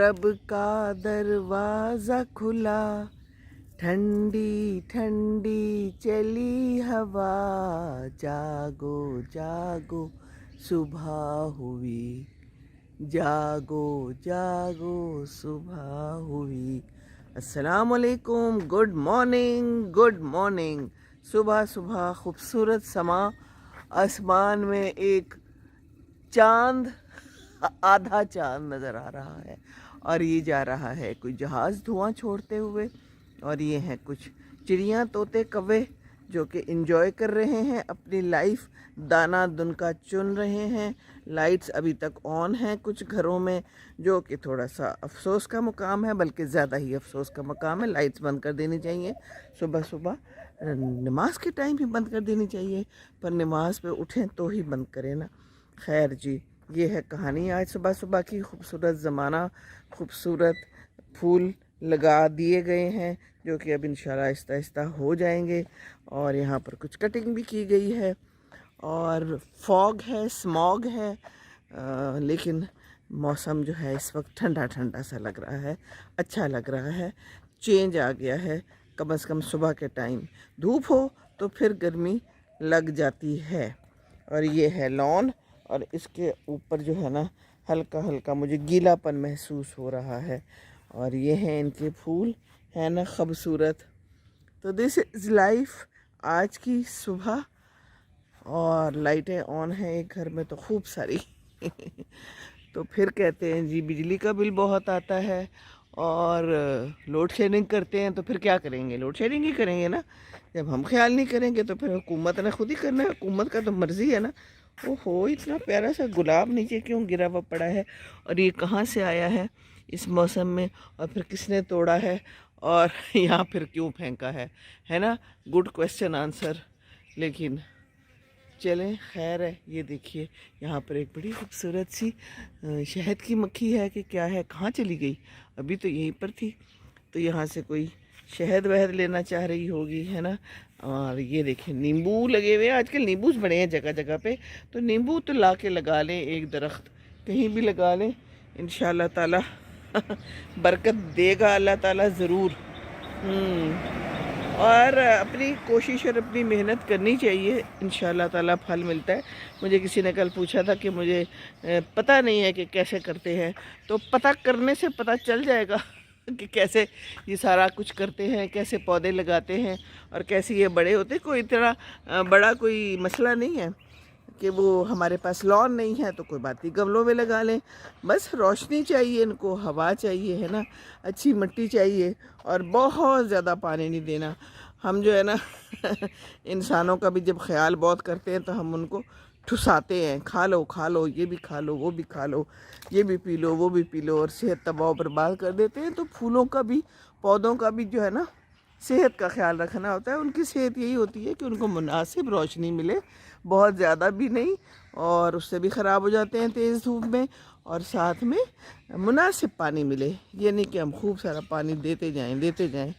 रब का दरवाज़ा खुला, ठंडी ठंडी चली हवा, जागो जागो सुबह हुई, जागो जागो सुबह हुई। अस्सलाम वालेकुम, गुड मॉर्निंग, गुड मॉर्निंग। सुबह सुबह खूबसूरत समा, आसमान में एक चांद, आधा चांद नज़र आ रहा है और ये जा रहा है कोई जहाज़ धुआं छोड़ते हुए, और ये हैं कुछ चिड़ियाँ, तोते, कौवे जो कि इंजॉय कर रहे हैं अपनी लाइफ, दाना दुनका चुन रहे हैं। लाइट्स अभी तक ऑन हैं कुछ घरों में, जो कि थोड़ा सा अफसोस का मुकाम है, बल्कि ज़्यादा ही अफसोस का मुकाम है। लाइट्स बंद कर देनी चाहिए सुबह सुबह, नमाज के टाइम ही बंद कर देनी चाहिए, पर नमाज पे उठें तो ही बंद करें ना। खैर जी, ये है कहानी आज सुबह सुबह की। खूबसूरत ज़माना, खूबसूरत फूल लगा दिए गए हैं जो कि अब इंशाल्लाह आहिस्ता आहिस्ता हो जाएंगे, और यहाँ पर कुछ कटिंग भी की गई है, और फॉग है, स्मॉग है, लेकिन मौसम जो है इस वक्त ठंडा ठंडा सा लग रहा है, अच्छा लग रहा है। चेंज आ गया है, कम से कम सुबह के टाइम धूप हो तो फिर गर्मी लग जाती है। और ये है लॉन, और इसके ऊपर जो है ना हल्का हल्का मुझे गीलापन महसूस हो रहा है, और ये हैं इनके फूल, है ना खूबसूरत। तो दिस इज़ लाइफ आज की सुबह, और लाइटें ऑन हैं एक घर में तो खूब सारी तो फिर कहते हैं जी बिजली का बिल बहुत आता है, और लोड शेडिंग करते हैं, तो फिर क्या करेंगे, लोड शेडिंग ही करेंगे ना। जब हम ख्याल नहीं करेंगे तो फिर हुकूमत ने खुद ही करना है, हुकूमत का तो मर्ज़ी है ना। ओहो, इतना प्यारा सा गुलाब नीचे क्यों गिरा हुआ पड़ा है, और ये कहाँ से आया है इस मौसम में, और फिर किसने तोड़ा है, और यहाँ फिर क्यों फेंका है ना। Good question answer. लेकिन चलें, खैर है। ये देखिए यहाँ पर एक बड़ी खूबसूरत सी शहद की मक्खी है कि क्या है, कहाँ चली गई, अभी तो यहीं पर थी, तो यहाँ से कोई शहद वहद लेना चाह रही होगी, है ना। और ये देखें नींबू लगे हुए हैं, आजकल नींबू बड़े हैं जगह जगह पे, तो नींबू तो ला के लगा लें, एक दरख्त कहीं भी लगा लें, इंशाल्लाह ताला बरकत देगा अल्लाह ताला ज़रूर। और अपनी कोशिश और अपनी मेहनत करनी चाहिए, इंशाल्लाह ताला फल मिलता है। मुझे किसी ने कल पूछा था कि मुझे पता नहीं है कि कैसे करते हैं, तो पता करने से पता चल जाएगा कि कैसे ये सारा कुछ करते हैं, कैसे पौधे लगाते हैं और कैसे ये बड़े होते हैं। कोई इतना बड़ा कोई मसला नहीं है कि वो हमारे पास लॉन नहीं है तो कोई बात नहीं, गमलों में लगा लें, बस रोशनी चाहिए इनको, हवा चाहिए, है ना, अच्छी मिट्टी चाहिए, और बहुत ज़्यादा पानी नहीं देना। हम जो है ना इंसानों का भी जब ख्याल बहुत करते हैं तो हम उनको ठुसाते हैं, खा लो, ये भी खा लो, वो भी खा लो, ये भी पी लो, वो भी पी लो, और सेहत तबाह बर्बाद कर देते हैं। तो फूलों का भी, पौधों का भी जो है ना सेहत का ख्याल रखना होता है। उनकी सेहत यही होती है कि उनको मुनासिब रोशनी मिले, बहुत ज़्यादा भी नहीं, और उससे भी ख़राब हो जाते हैं तेज़ धूप में, और साथ में मुनासिब पानी मिले। ये नहीं कि हम खूब सारा पानी देते जाएं,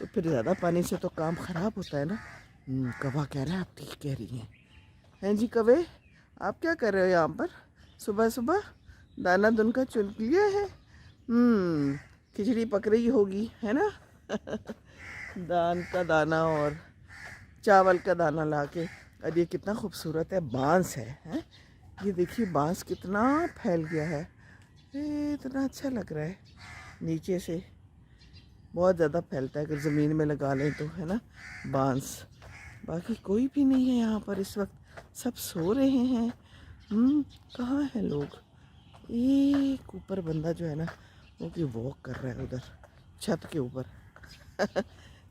तो फिर ज़्यादा पानी से तो काम ख़राब होता है ना। कौवा कह रहा है, आप ठीक कह रही हैं जी। कौवे, आप क्या कर रहे हो यहाँ पर सुबह सुबह, दाना दुनका चुन लिया है? खिचड़ी पक रही होगी, है ना दान का दाना और चावल का दाना लाके। और ये कितना खूबसूरत है, बांस है। ये देखिए बांस कितना फैल गया है, इतना अच्छा लग रहा है। नीचे से बहुत ज़्यादा फैलता है, अगर ज़मीन में लगा लें तो, है ना बांस। बाकी कोई भी नहीं है यहाँ पर इस वक्त, सब सो रहे हैं। कहाँ हैं लोग? एक ऊपर बंदा जो है ना वो कि वॉक कर रहा है उधर छत के ऊपर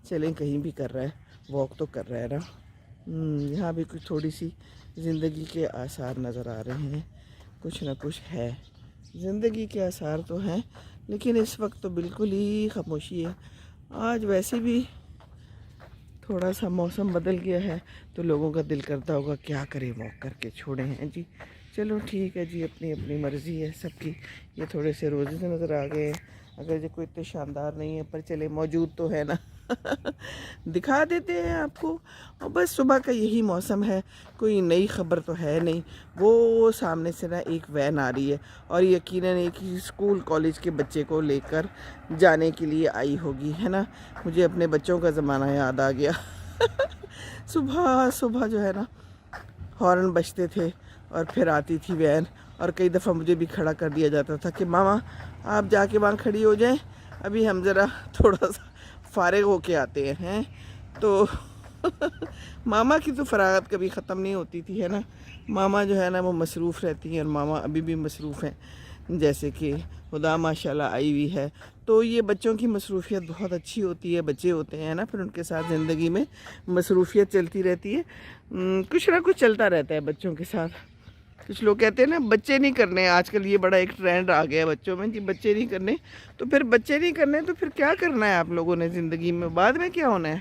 चलें, कहीं भी कर रहा है, वॉक तो कर रहा है ना। यहाँ भी कुछ थोड़ी सी ज़िंदगी के आसार नज़र आ रहे हैं, कुछ ना कुछ है, ज़िंदगी के आसार तो हैं, लेकिन इस वक्त तो बिल्कुल ही खामोशी है। आज वैसे भी थोड़ा सा मौसम बदल गया है, तो लोगों का दिल करता होगा क्या करें, वॉक करके छोड़े हैं जी। चलो ठीक है जी, अपनी अपनी मर्ज़ी है सबकी। ये थोड़े से रोज़े से नज़र आ गए हैं, अगर जो कोई इतने शानदार नहीं है, पर चले मौजूद तो है ना دکھا دیتے ہیں آپ کو. اور بس صبح کا یہی موسم ہے, کوئی نئی خبر تو ہے نہیں. وہ سامنے سے نا ایک وین آ رہی ہے اور یقیناً ایک اسکول کالج کے بچے کو لے کر جانے کے لیے آئی ہوگی, ہے نا. مجھے اپنے بچوں کا زمانہ یاد آ گیا. صبح صبح جو ہے نا ہارن بجتے تھے اور پھر آتی تھی وین, اور کئی دفعہ مجھے بھی کھڑا کر دیا جاتا تھا کہ ماما آپ جا کے وہاں کھڑی ہو جائیں, ابھی ہم ذرا تھوڑا سا فارغ ہو کے آتے ہیں. تو ماما کی تو فراغت کبھی ختم نہیں ہوتی تھی, ہے نا. ماما جو ہے نا وہ مصروف رہتی ہیں, اور ماما ابھی بھی مصروف ہیں, جیسے کہ خدا ماشاء اللہ آئی ہوئی ہے. تو یہ بچوں کی مصروفیت بہت اچھی ہوتی ہے. بچے ہوتے ہیں نا, پھر ان کے ساتھ زندگی میں مصروفیت چلتی رہتی ہے. کچھ نہ کچھ چلتا رہتا ہے بچوں کے ساتھ. کچھ لوگ کہتے ہیں نا بچے نہیں کرنے, آج کل یہ بڑا ایک ٹرینڈ آ گیا ہے بچوں میں کہ بچے نہیں کرنے. تو پھر بچے نہیں کرنے تو پھر کیا کرنا ہے آپ لوگوں نے زندگی میں, بعد میں کیا ہونا ہے,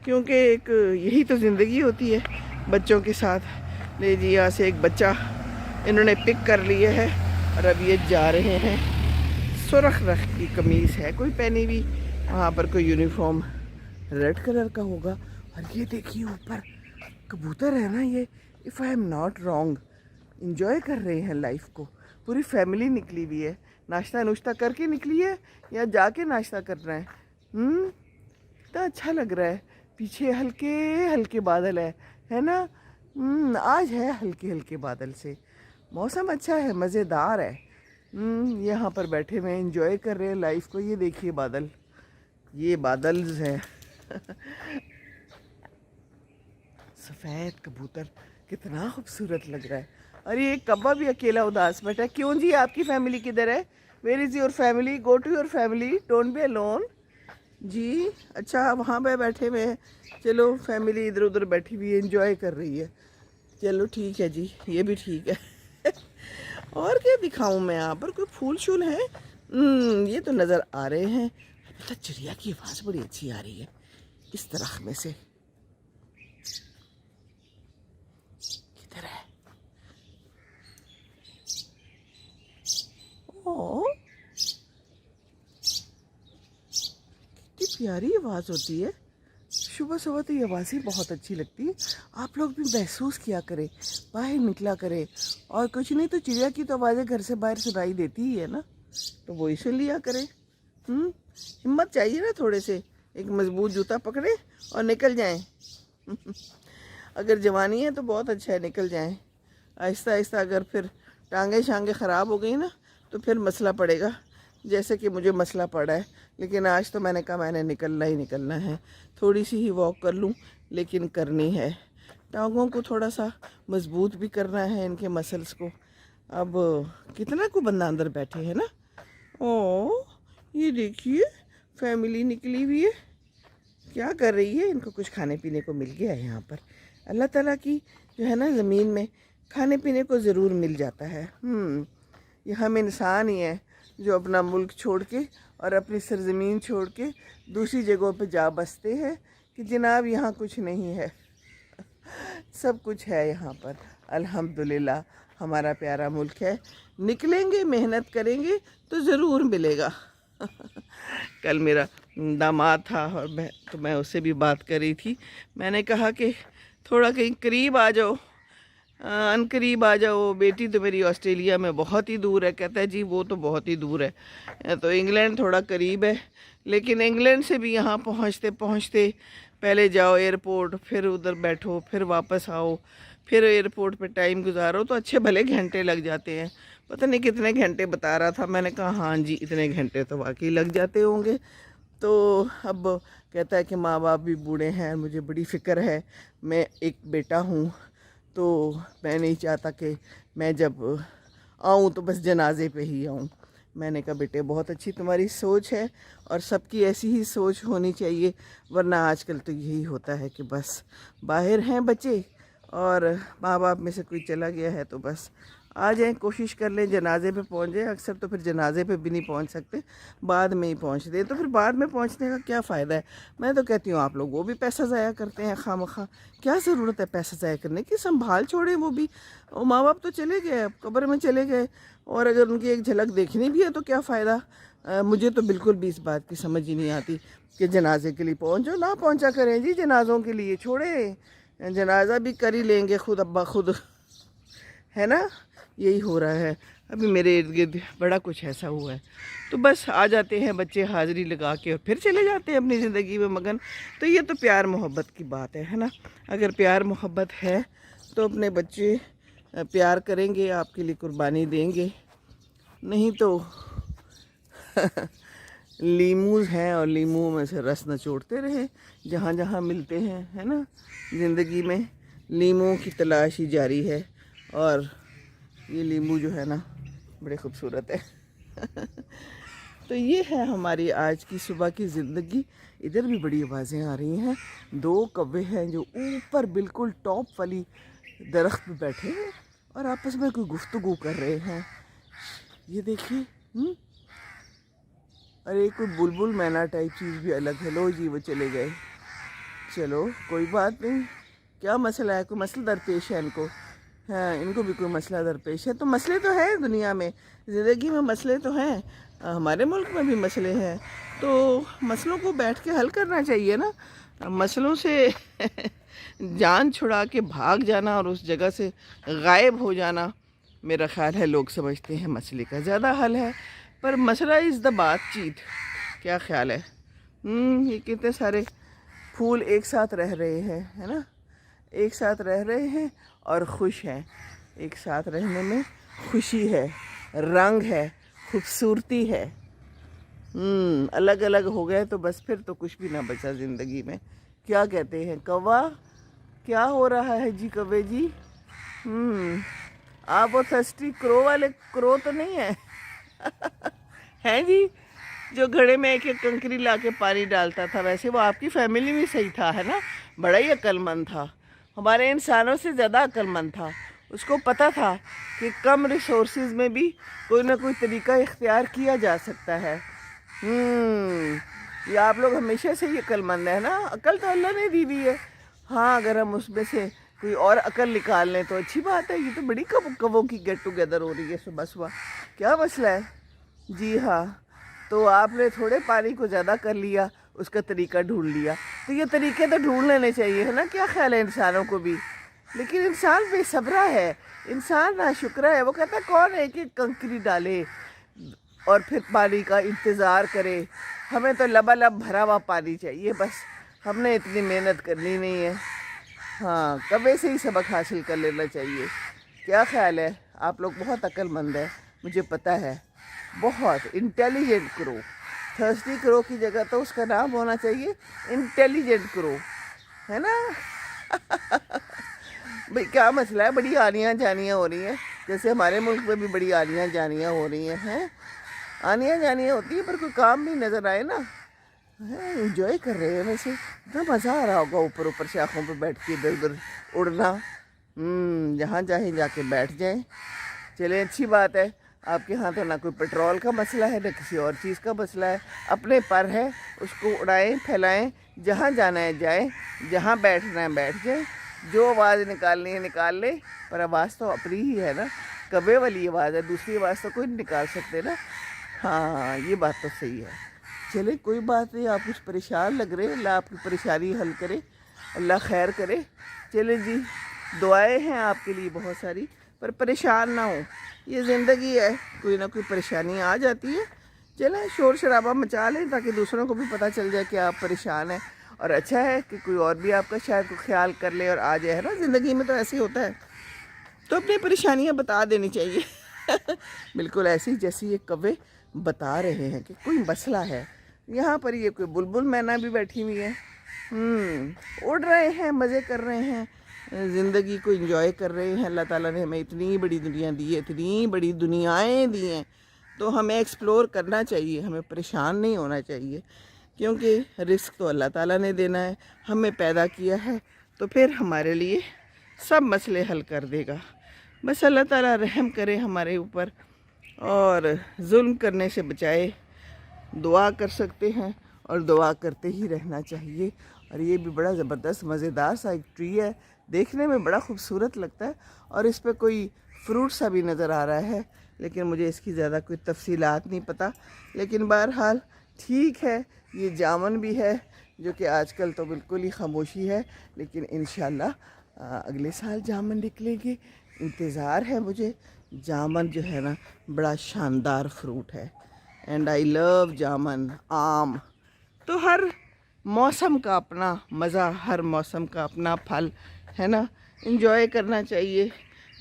کیونکہ ایک یہی تو زندگی ہوتی ہے بچوں کے ساتھ. لے جی یہاں سے ایک بچہ انہوں نے پک کر لیے ہے اور اب یہ جا رہے ہیں. سرخ رنگ کی قمیص ہے کوئی پہنی ہوئی, وہاں پر کوئی یونیفارم ریڈ کلر کا ہوگا. اور یہ دیکھیے اوپر کبوتر ہے نا, یہ if I am not wrong enjoy کر رہے ہیں لائف کو. پوری فیملی نکلی ہوئی ہے, ناشتہ نوشتہ کر کے نکلی ہے یا جا کے ناشتہ کر رہے ہیں. اتنا اچھا لگ رہا ہے, پیچھے ہلکے ہلکے بادل ہے نا. آج ہے ہلکے ہلکے بادل سے, موسم اچھا ہے, مزیدار ہے. یہاں پر بیٹھے ہوئے انجوائے کر رہے ہیں لائف کو. یہ دیکھیے بادل, یہ بادلز ہیں. سفید کبوتر کتنا خوبصورت لگ رہا ہے. اور یہ کبا بھی اکیلا اداس بیٹھا ہے. کیوں جی آپ کی فیملی کدھر ہے؟ Where is your family? Go to your family, don't be alone. جی اچھا وہاں پہ بیٹھے ہوئے ہیں. چلو فیملی ادھر ادھر بیٹھی ہوئی ہے, انجوائے کر رہی ہے. چلو ٹھیک ہے جی, یہ بھی ٹھیک ہے. اور کیا دکھاؤں میں, یہاں پر کوئی پھول شول ہیں؟ یہ تو نظر آ رہے ہیں. پتہ چڑیا کی آواز بڑی اچھی آ رہی ہے اس درخت میں سے. کدھر ہے؟ کتنی پیاری آواز ہوتی ہے. صبح صبح تو یہ آوازیں بہت اچھی لگتی ہے. آپ لوگ بھی محسوس کیا کریں, باہر نکلا کریں. اور کچھ نہیں تو چڑیا کی تو آوازیں گھر سے باہر سنائی دیتی ہی ہے نا, تو وہی سن لیا کریں. ہمت چاہیے نا تھوڑے سے, ایک مضبوط جوتا پکڑے اور نکل جائیں. اگر جوانی ہے تو بہت اچھا ہے, نکل جائیں آہستہ آہستہ. اگر پھر ٹانگیں شانگیں خراب ہو گئی نا تو پھر مسئلہ پڑے گا, جیسے کہ مجھے مسئلہ پڑا ہے. لیکن آج تو میں نے کہا میں نے نکلنا ہی نکلنا ہے. تھوڑی سی ہی واک کر لوں لیکن کرنی ہے. ٹانگوں کو تھوڑا سا مضبوط بھی کرنا ہے, ان کے مسلس کو. اب کتنا کو بندہ اندر بیٹھے ہے نا. یہ دیکھیے فیملی نکلی ہوئی ہے, کیا کر رہی ہے؟ ان کو کچھ کھانے پینے کو مل گیا ہے یہاں پر. اللہ تعالیٰ کی جو ہے نا زمین میں کھانے پینے کو ضرور مل جاتا ہے. یہ ہم انسان ہی ہیں جو اپنا ملک چھوڑ کے اور اپنی سرزمین چھوڑ کے دوسری جگہوں پہ جا بستے ہیں کہ جناب یہاں کچھ نہیں ہے. سب کچھ ہے یہاں پر الحمدللہ. ہمارا پیارا ملک ہے, نکلیں گے محنت کریں گے تو ضرور ملے گا. کل میرا داماد تھا اور میں اس سے بھی بات کر رہی تھی. میں نے کہا کہ تھوڑا کہیں قریب آ جاؤ, ان قریب آ جاؤ. بیٹی تو میری آسٹریلیا میں بہت ہی دور ہے. کہتا ہے جی وہ تو بہت ہی دور ہے, تو انگلینڈ تھوڑا قریب ہے. لیکن انگلینڈ سے بھی یہاں پہنچتے پہنچتے پہلے جاؤ ایئرپورٹ, پھر ادھر بیٹھو, پھر واپس آؤ, پھر ایئرپورٹ پہ ٹائم گزارو, تو اچھے بھلے گھنٹے لگ جاتے ہیں. پتہ نہیں کتنے گھنٹے بتا رہا تھا. میں نے کہا ہاں جی اتنے گھنٹے تو واقعی لگ جاتے ہوں گے. تو اب کہتا ہے کہ ماں باپ بھی بوڑھے ہیں, مجھے بڑی فکر ہے, میں ایک بیٹا ہوں, تو میں نہیں چاہتا کہ میں جب آؤں تو بس جنازے پہ ہی آؤں. میں نے کہا بیٹے بہت اچھی تمہاری سوچ ہے, اور سب کی ایسی ہی سوچ ہونی چاہیے, ورنہ آج کل تو یہی ہوتا ہے کہ بس باہر ہیں بچے اور ماں باپ میں سے کوئی چلا گیا ہے تو بس आ जाएं, कोशिश कर लें जनाजे पे पहुंच जाएं। अक्सर तो फिर जनाजे पे भी नहीं पहुंच सकते, बाद में ही पहुंचते हैं, तो फिर बाद में पहुंचने का क्या फ़ायदा है। मैं तो कहती हूँ आप लोग वो भी पैसा ज़ाया करते हैं खामखा, क्या ज़रूरत है पैसा ज़ाया करने की। संभाल छोड़ें वो भी, और माँ बाप तो चले गए, अब कब्र में चले गए, और अगर उनकी एक झलक देखनी भी है तो क्या फ़ायदा। मुझे तो बिल्कुल भी इस बात की समझ ही नहीं आती कि जनाजे के लिए पहुँचो, ना पहुँचा करें जी, जनाज़ों के लिए छोड़े, जनाजा भी कर ही लेंगे खुद अब्बा खुद, है ना। यही हो रहा है अभी मेरे इर्द गिर्द, बड़ा कुछ ऐसा हुआ है। तो बस आ जाते हैं बच्चे हाज़िरी लगा के और फिर चले जाते हैं अपनी ज़िंदगी में मगन। तो ये तो प्यार मोहब्बत की बात है ना। अगर प्यार मोहब्बत है तो अपने बच्चे प्यार करेंगे, आपके लिए कुर्बानी देंगे, नहीं तो लीमूज हैं और लीमू में से रस निचोड़ते रहे जहाँ जहाँ मिलते हैं, है ना। ज़िंदगी में लीमू की तलाश ही जारी है, और ये लीमू जो है ना बड़े खूबसूरत है। तो ये है हमारी आज की सुबह की ज़िंदगी। इधर भी बड़ी आवाज़ें आ रही हैं, 2 कौवे हैं जो ऊपर बिल्कुल टॉप वाली दरख्त पे बैठे हैं और आपस में कोई गुफ्तगू कर रहे हैं। ये देखिए, अरे कोई बुलबुल मैना टाइप चीज़ भी अलग है। लो जी वो चले गए, चलो कोई बात नहीं। क्या मसला है, कोई मसला दरपेश है इनको, हाँ इनको भी कोई मसला दरपेश है। तो मसले तो हैं दुनिया में, ज़िंदगी में मसले तो हैं, हमारे मुल्क में भी मसले हैं, तो मसलों को बैठ के हल करना चाहिए ना। मसलों से जान छुड़ा के भाग जाना और उस जगह से गायब हो जाना, मेरा ख़्याल है लोग समझते हैं मसले का ज़्यादा हल है, पर मसला इज़ द बातचीत। क्या ख्याल है? ये कितने सारे फूल एक साथ रह रहे हैं, है ना, एक साथ रह रहे हैं और खुश हैं। एक साथ रहने में खुशी है, रंग है, खूबसूरती है। अलग अलग हो गए तो बस फिर तो कुछ भी ना बचा ज़िंदगी में। क्या कहते हैं कौवा, क्या हो रहा है जी कौवे जी? आप वो थर्स्टी क्रो वाले क्रो तो नहीं है? हैं जी, जो घड़े में एक एक कंकरी ला के पानी डालता था। वैसे वो आपकी फैमिली में सही था, है ना, बड़ा ही अक्लमंद था, हमारे इंसानों से ज़्यादा अक्लमंद था। उसको पता था कि कम रिसोर्सेज में भी कोई ना कोई तरीका इख्तियार किया जा सकता है। ये आप लोग हमेशा से ही अक्लमंद है ना, अकल तो अल्लाह ने दी हुई है। हाँ अगर हम उसमें से कोई और अकल निकाल लें तो अच्छी बात है। ये तो बड़ी कवों की गेट टुगेदर हो रही है सुबह सुबह। क्या मसला है? जी हाँ, तो आपने थोड़े पानी को ज़्यादा कर लिया, उसका तरीका ढूंढ लिया। तो ये तरीके तो ढूंढ लेने चाहिए, है ना। क्या ख्याल है इंसानों को भी? लेकिन इंसान बेसब्रा है, इंसान नाशुक्रा है। वो कहता है कौन एक एक कंकरी डाले और फिर पानी का इंतज़ार करे। हमें तो लबालब भरा हुआ पानी चाहिए बस, हमने इतनी मेहनत करनी नहीं है। हाँ कभी से ही सबक हासिल कर लेना चाहिए। क्या ख्याल है? आप लोग बहुत अक्लमंद है, मुझे पता है, बहुत इंटेलिजेंट क्रो। थर्स्टी क्रो की जगह तो उसका नाम होना चाहिए इंटेलिजेंट क्रो, है ना। भाई क्या मसला है? बड़ी आनियाँ जानियाँ हो रही हैं, जैसे हमारे मुल्क में भी बड़ी आनियाँ जानियाँ हो रही हैं। आनियाँ जानियाँ होती है पर कोई काम भी नज़र आए ना। एंजॉय कर रहे हैं वैसे, इतना मज़ा आ रहा होगा ऊपर ऊपर से आँखों पे बैठ के इधर उधर उड़ना। जहाँ चाहे जाके बैठ जाएं। चले अच्छी बात है, आपके यहाँ तो ना कोई पेट्रोल का मसला है ना किसी और चीज़ का मसला है। अपने पर है, उसको उड़ाएं फैलाएं, जहाँ जाना है जाए, जहाँ बैठना है बैठ जाए, जो आवाज़ निकालनी है निकाल ले। पर आवाज़ तो अपनी ही है ना, कौवे वाली आवाज़ है, दूसरी आवाज़ तो कोई नहीं निकाल सकते ना। हाँ ये बात तो सही है। चले कोई बात नहीं, आप कुछ परेशान लग रहे हैं, अल्लाह आपकी परेशानी हल करे, अल्लाह खैर करे। चले जी, दुआएं हैं आपके लिए बहुत सारी, पर परेशान ना हो, ये ज़िंदगी है, कोई ना कोई परेशानी आ जाती है। चलें शोर शराबा मचा लें ताकि दूसरों को भी पता चल जाए कि आप परेशान हैं, और अच्छा है कि कोई और भी आपका शायद को ख्याल कर ले और आ जाए, है ना। ज़िंदगी में तो ऐसे ही होता है, तो अपनी परेशानियां बता देनी चाहिए। बिल्कुल ऐसे ही जैसे ये कौवे बता रहे हैं कि कोई मसला है। यहाँ पर ये कोई बुलबुल मैना भी बैठी हुई है, उड़ रहे हैं, मज़े कर रहे हैं, ज़िंदगी को एंजॉय कर रहे हैं। अल्लाह ताला ने हमें इतनी बड़ी दुनिया दी है, इतनी बड़ी दुनियाएं दी हैं, तो हमें एक्सप्लोर करना चाहिए, हमें परेशान नहीं होना चाहिए, क्योंकि रिस्क तो अल्लाह ताला ने देना है, हमें पैदा किया है, तो फिर हमारे लिए सब मसले हल कर देगा। बस अल्लाह ताला रहम करे हमारे ऊपर और जुल्म करने से बचाए। दुआ कर सकते हैं और दुआ करते ही रहना चाहिए। और ये भी बड़ा ज़बरदस्त मज़ेदार सा एक ट्री है, देखने में बड़ा खूबसूरत लगता है और इस पे कोई फ्रूट सा भी नज़र आ रहा है, लेकिन मुझे इसकी ज़्यादा कोई तफसीलात नहीं पता। लेकिन बहरहाल ठीक है। ये जामुन भी है जो कि आजकल तो बिल्कुल ही खामोशी है, लेकिन इंशाल्लाह अगले साल जामुन निकलेंगे। इंतज़ार है मुझे। जामुन जो है ना बड़ा शानदार फ्रूट है एंड आई लव जामुन। आम तो हर मौसम का अपना मज़ा, हर मौसम का अपना फल है ना। एंजॉय करना चाहिए,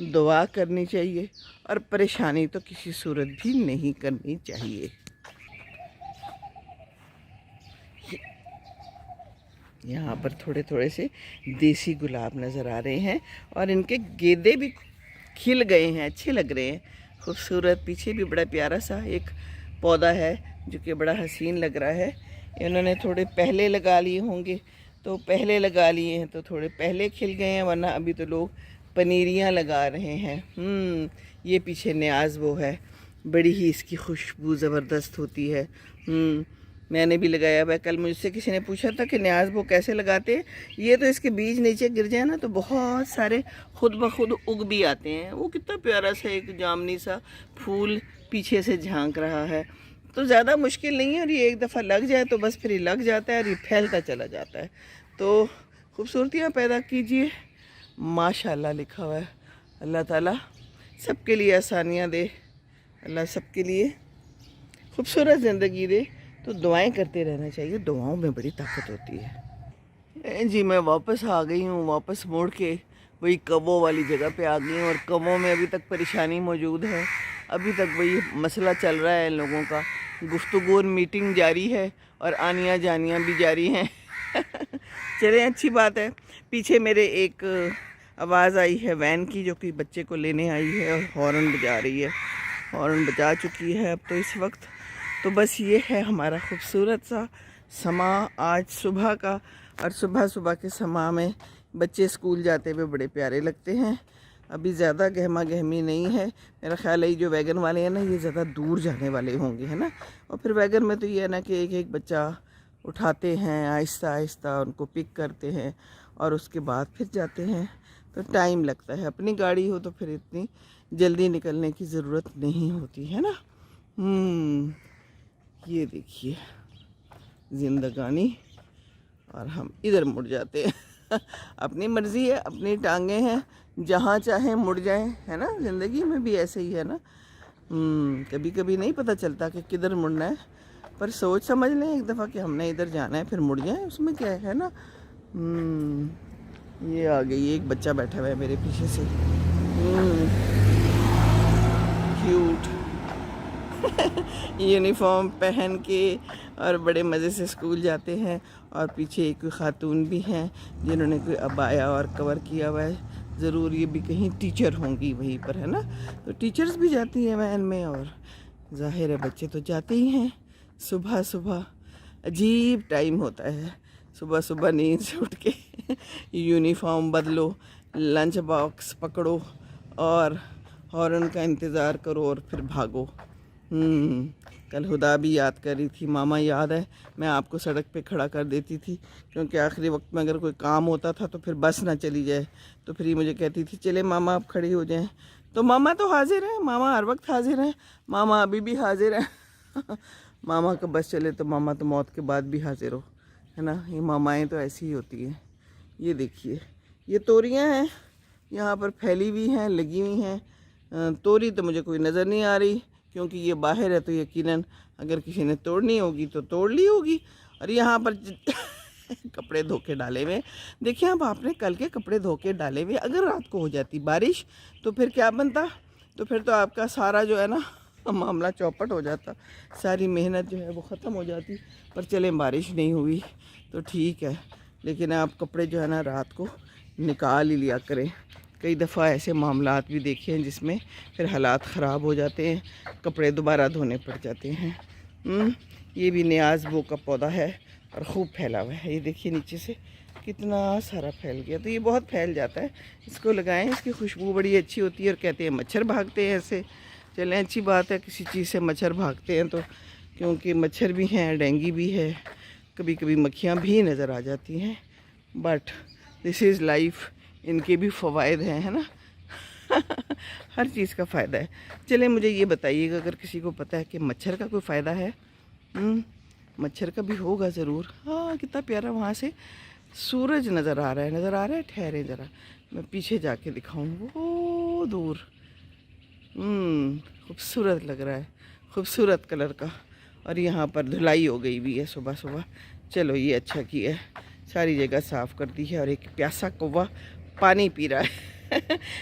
दुआ करनी चाहिए और परेशानी तो किसी सूरत भी नहीं करनी चाहिए। यहाँ पर थोड़े थोड़े से देसी गुलाब नज़र आ रहे हैं और इनके गेंदे भी खिल गए हैं, अच्छे लग रहे हैं, खूबसूरत। पीछे भी बड़ा प्यारा सा एक पौधा है जो कि बड़ा हसीन लग रहा है। इन्होंने थोड़े पहले लगा लिए होंगे, तो पहले लगा लिए हैं तो थोड़े पहले खिल गए हैं, वरना अभी तो लोग पनीरियाँ लगा रहे हैं। ये पीछे न्याज़ वो है, बड़ी ही इसकी खुशबू ज़बरदस्त होती है। मैंने भी लगाया हुआ है। कल मुझसे किसी ने पूछा था कि न्याज़ वो कैसे लगाते हैं। ये तो इसके बीज नीचे गिर जाए ना तो बहुत सारे खुद ब खुद उग भी आते हैं। वो कितना प्यारा सा एक जामनी सा फूल पीछे से झांक रहा है, तो ज़्यादा मुश्किल नहीं है। और ये एक दफ़ा लग जाए तो बस फिर ये लग जाता है और ये फैलता चला जाता है। तो खूबसूरतियाँ पैदा कीजिए, माशाल्लाह लिखा हुआ है। अल्लाह ताला सबके लिए आसानियाँ दे, अल्लाह सबके लिए खूबसूरत ज़िंदगी दे। तो दुआएं करते रहना चाहिए, दुआओं में बड़ी ताकत होती है। जी मैं वापस आ गई हूँ, वापस मोड़ के वही कवों वाली जगह पे आ गई हूँ। और कवों में अभी तक परेशानी मौजूद है, अभी तक वही मसला चल रहा है लोगों का। गुफ्तगू और मीटिंग जारी है और आनियाँ जानियाँ भी जारी हैं। चलें, अच्छी बात है। पीछे मेरे एक आवाज़ आई है वैन की, जो कि बच्चे को लेने आई है और हॉर्न बजा रही है। हॉर्न बजा चुकी है अब तो इस वक्त। तो बस ये है हमारा खूबसूरत सा समा आज सुबह का। और सुबह सुबह के समा में बच्चे स्कूल जाते हुए बड़े प्यारे लगते हैं। अभी ज़्यादा गहमा गहमी नहीं है। मेरा ख्याल है ये जो वैगन वाले हैं ना, ये ज़्यादा दूर जाने वाले होंगे, है ना। और फिर वैगन में तो ये है ना कि एक एक बच्चा उठाते हैं, आहिस्ता आहिस्ता उनको पिक करते हैं और उसके बाद फिर जाते हैं, तो टाइम लगता है। अपनी गाड़ी हो तो फिर इतनी जल्दी निकलने की ज़रूरत नहीं होती है ना। ये देखिए ज़िंदगानी, और हम इधर मुड़ जाते हैं। अपनी मर्ज़ी है, अपनी टांगें हैं, जहाँ चाहें मुड़ जाएं, है ना। ज़िंदगी में भी ऐसे ही है ना। कभी कभी नहीं पता चलता कि किधर मुड़ना है, पर सोच समझ लें एक दफ़ा कि हमने इधर जाना है, फिर मुड़ जाएं, उसमें क्या है ना। ये आ गई, एक बच्चा बैठा हुआ है मेरे पीछे से, क्यूट। यूनिफॉर्म पहन के और बड़े मज़े से स्कूल जाते हैं। और पीछे एक ख़ातून भी हैं जिन्होंने कोई अबाया और कवर किया हुआ है। ज़रूर ये भी कहीं टीचर होंगी वहीं पर, है ना। तो टीचर्स भी जाती हैं वैन में, और ज़ाहिर है बच्चे तो जाते ही हैं। सुबह सुबह अजीब टाइम होता है, सुबह सुबह नींद से उठ के यूनिफॉर्म बदलो, लंच बॉक्स पकड़ो और हॉर्न का इंतज़ार करो और फिर भागो। कल हुदा भी याद कर रही थी, मामा याद है मैं आपको सड़क पे खड़ा कर देती थी, क्योंकि आखिरी वक्त में अगर कोई काम होता था तो फिर बस ना चली जाए, तो फिर ये मुझे कहती थी चले मामा आप खड़ी हो जाएं। तो मामा तो हाजिर हैं, मामा हर वक्त हाजिर हैं, मामा अभी भी हाजिर हैं। मामा का बस चले तो मामा तो मौत के बाद भी हाजिर हो, है ना। ये मामाएँ तो ऐसी ही होती हैं। ये देखिए ये तोरियाँ हैं, यहाँ पर फैली हुई हैं, लगी हुई हैं। तोरी तो मुझे कोई नज़र नहीं आ रही, क्योंकि ये बाहर है, तो यकीनन अगर किसी ने तोड़नी होगी तो तोड़ ली होगी। और यहाँ पर कपड़े धो के डाले हुए, देखिए अब आपने कल के कपड़े धो के डाले हुए, अगर रात को हो जाती बारिश तो फिर क्या बनता। तो फिर तो आपका सारा जो है ना मामला चौपट हो जाता, सारी मेहनत जो है वो ख़त्म हो जाती। पर चले बारिश नहीं हुई तो ठीक है, लेकिन आप कपड़े जो है ना रात को निकाल ही लिया करें। कई दफ़ा ऐसे मामलात भी देखे हैं जिसमें फिर हालात ख़राब हो जाते हैं, कपड़े दोबारा धोने पड़ जाते हैं। ये भी न्याज़ वो का पौधा है और ख़ूब फैला हुआ है, ये देखिए नीचे से کتنا سارا پھیل گیا. تو یہ بہت پھیل جاتا ہے, اس کو لگائیں, اس کی خوشبو بڑی اچھی ہوتی ہے. اور کہتے ہیں مچھر بھاگتے ہیں ایسے. چلیں اچھی بات ہے, کسی چیز سے مچھر بھاگتے ہیں تو, کیونکہ مچھر بھی ہیں, ڈینگی بھی ہے, کبھی کبھی مکھیاں بھی نظر آ جاتی ہیں. بٹ دس از لائف, ان کے بھی فوائد ہیں, ہے نا. ہر چیز کا فائدہ ہے. چلیں مجھے یہ بتائیے گا اگر کسی کو پتہ ہے کہ مچھر کا کوئی فائدہ ہے. مچھر کا بھی ہوگا ضرور. ہاں کتنا پیارا وہاں سے سورج نظر آ رہا ہے, نظر آ رہا ہے. ٹھہرے ذرا, میں پیچھے جا کے دکھاؤں, وہ دور. خوبصورت لگ رہا ہے, خوبصورت کلر کا. اور یہاں پر دھلائی ہو گئی بھی ہے صبح صبح. چلو یہ اچھا کیا ہے, ساری جگہ صاف کر دی ہے. اور ایک پیاسا کوا پانی پی رہا ہے.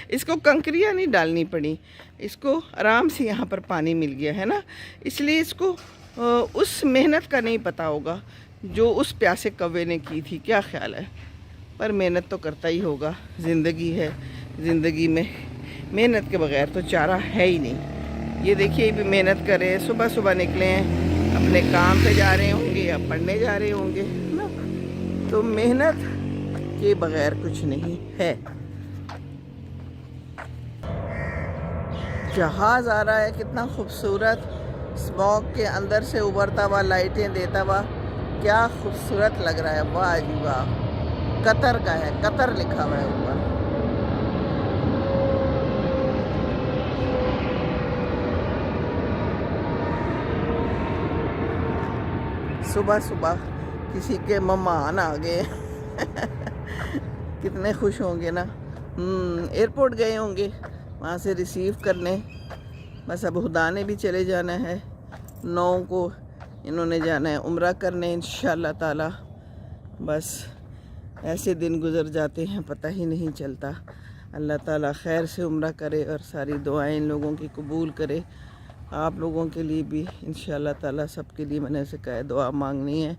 اس کو کنکریاں نہیں ڈالنی پڑی, اس کو آرام سے یہاں پر پانی مل گیا ہے نا. اس لیے اس کو اس محنت کا نہیں پتہ ہوگا جو اس پیاسے کوے نے کی تھی. کیا خیال ہے؟ پر محنت تو کرتا ہی ہوگا, زندگی ہے, زندگی میں محنت کے بغیر تو چارہ ہے ہی نہیں. یہ دیکھیے یہ بھی محنت کر رہے ہیں, صبح صبح نکلے ہیں, اپنے کام پہ جا رہے ہوں گے یا پڑھنے جا رہے ہوں گے نا. تو محنت کے بغیر کچھ نہیں ہے. جہاز آ رہا ہے, کتنا خوبصورت, اسموک کے اندر سے ابھرتا ہوا, لائٹیں دیتا ہوا, کیا خوبصورت لگ رہا ہے. واہ جی واہ. قطر کا ہے, قطر لکھا ہوا ہے اوپر. صبح صبح کسی کے مہمان آ گئے. کتنے خوش ہوں گے نا. ایئرپورٹ گئے ہوں گے, وہاں سے ریسیو کرنے. بس اب خدا نے بھی چلے جانا ہے, 9 کو انہوں نے جانا ہے عمرہ کرنے انشاءاللہ تعالی. بس ایسے دن گزر جاتے ہیں پتہ ہی نہیں چلتا. اللہ تعالیٰ خیر سے عمرہ کرے اور ساری دعائیں ان لوگوں کی قبول کرے. آپ لوگوں کے لیے بھی انشاءاللہ تعالیٰ, سب کے لیے میں نے اسے کہا دعا مانگنی ہے.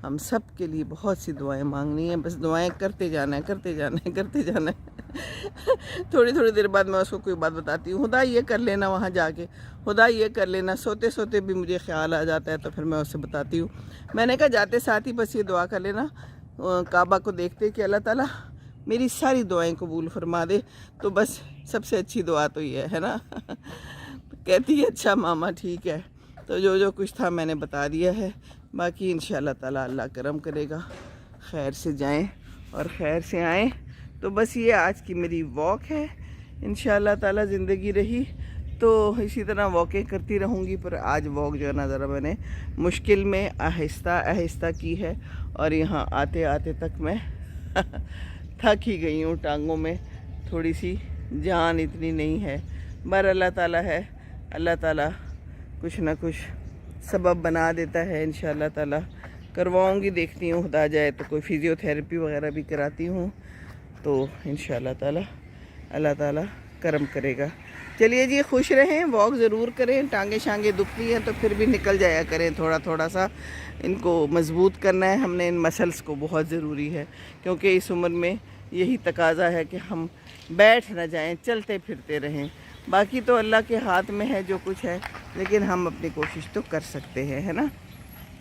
ہم سب کے لیے بہت سی دعائیں مانگنی ہیں. بس دعائیں کرتے جانا ہے, کرتے جانا ہے, کرتے جانا ہے. تھوڑی تھوڑی دیر بعد میں اس کو کوئی بات بتاتی ہوں, خدا یہ کر لینا وہاں جا کے, خدا یہ کر لینا. سوتے سوتے بھی مجھے خیال آ جاتا ہے تو پھر میں اسے بتاتی ہوں. میں نے کہا جاتے ساتھ ہی بس یہ دعا کر لینا کعبہ کو دیکھتے کہ اللہ تعالیٰ میری ساری دعائیں قبول فرما دے. تو بس سب سے اچھی دعا تو یہ ہے نا. کہتی ہے اچھا ماما ٹھیک ہے. تو جو کچھ تھا میں نے بتا دیا ہے. باقی انشاءاللہ تعالیٰ اللہ کرم کرے گا, خیر سے جائیں اور خیر سے آئیں. تو بس یہ آج کی میری واک ہے. انشاءاللہ تعالیٰ زندگی رہی تو اسی طرح واکیں کرتی رہوں گی. پر آج واک جو ہے نا ذرا میں نے مشکل میں آہستہ آہستہ کی ہے. اور یہاں آتے آتے تک میں تھک ہی گئی ہوں. ٹانگوں میں تھوڑی سی جان اتنی نہیں ہے. بہر اللہ تعالیٰ ہے, اللہ تعالیٰ کچھ نہ کچھ سبب بنا دیتا ہے. انشاءاللہ تعالیٰ کرواؤں گی, دیکھتی ہوں خدا جائے تو کوئی فزیو تھیراپی وغیرہ بھی کراتی ہوں. تو انشاءاللہ تعالیٰ اللہ تعالیٰ کرم کرے گا. چلیے جی خوش رہیں, واک ضرور کریں. ٹانگیں شانگیں دکھتی ہیں تو پھر بھی نکل جایا کریں, تھوڑا تھوڑا سا ان کو مضبوط کرنا ہے ہم نے. ان مسلس کو بہت ضروری ہے, کیونکہ اس عمر میں یہی تقاضا ہے کہ ہم بیٹھ نہ جائیں, چلتے پھرتے رہیں. باقی تو اللہ کے ہاتھ میں ہے جو کچھ ہے, لیکن ہم اپنی کوشش تو کر سکتے ہیں, ہے نا.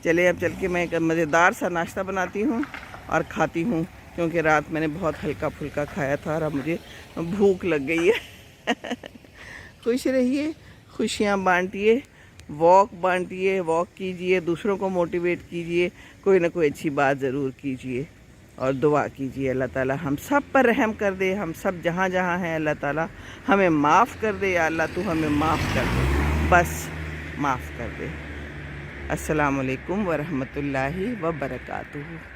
چلے اب چل کے میں ایک مزیدار سا ناشتہ بناتی ہوں اور کھاتی ہوں, کیونکہ رات میں نے بہت ہلکا پھلکا کھایا تھا اور اب مجھے بھوک لگ گئی ہے. خوش رہیے, خوشیاں بانٹیے, واک بانٹیے, واک کیجئے, دوسروں کو موٹیویٹ کیجئے, کوئی نہ کوئی اچھی بات ضرور کیجئے اور دعا کیجئے. اللہ تعالیٰ ہم سب پر رحم کر دے. ہم سب جہاں جہاں ہیں اللہ تعالیٰ ہمیں معاف کر دے. یا اللہ تو ہمیں معاف کر دے, بس معاف کر دے. السلام علیکم ورحمۃ اللہ وبرکاتہ.